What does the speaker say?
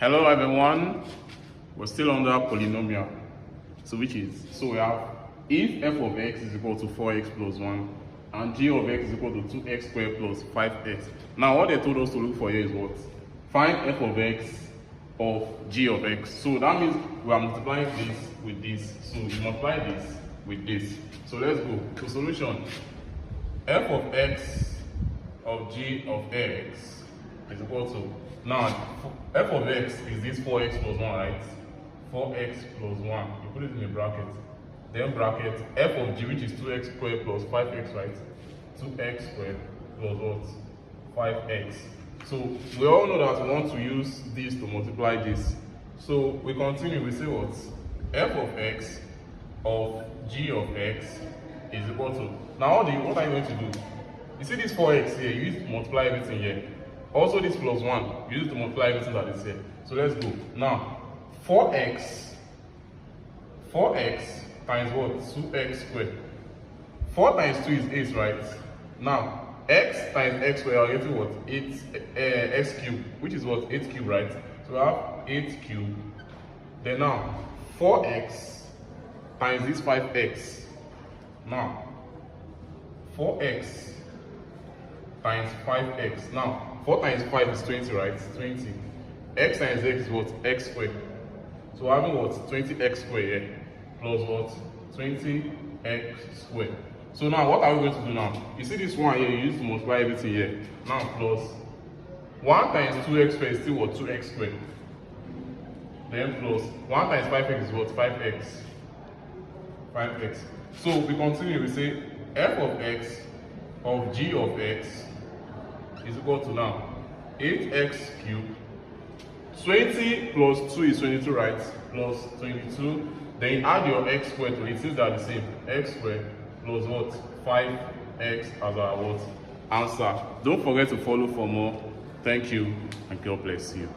Hello everyone, we're still under polynomial. So we have if f of x is equal to 4x plus 1 and g of x is equal to 2x squared plus 5x. Now what they told us to look for here is what? Find f of x of g of x. So that means we are multiplying this with this. So you multiply this with this. So let's go to solution. F of x of g of x is equal to, now f of x is this 4x plus 1, right? 4x plus 1, you put it in a bracket, then bracket f of g, which is 2x squared plus 5x, right? 2x squared plus what? 5x. So we all know that we want to use this to multiply this. So we continue, we say what? F of x of g of x is equal to, now what are you going to do? You see this 4x here, you use to multiply everything here. Also this plus 1, you use to multiply everything that is here. So let's go. Now, 4x times what? 2x squared. 4 times 2 is 8, right? Now, x times x squared, are getting what? 8 x cubed, which is what? 8 cubed, right? So we have 8 cubed. Then now, 4x times this 5x. Now, 4x times 5x. Now, 4 times 5 is 20, right? 20. X times x is what? X squared. So we're having what? 20x squared here. Plus what? 20x squared. So now what are we going to do now? You see this one here, you use to multiply everything here. Now plus 1 times 2x squared is still what? 2x squared. Then plus 1 times 5x is what? 5x. 5x. So we continue, we say f of x of g of x is equal to now 8x cubed. 20 plus 2 is 22, right? Plus 22. Then you add your x squared to it, since they are the same. X squared plus what? 5x as our what? Answer. Don't forget to follow for more. Thank you and God bless you.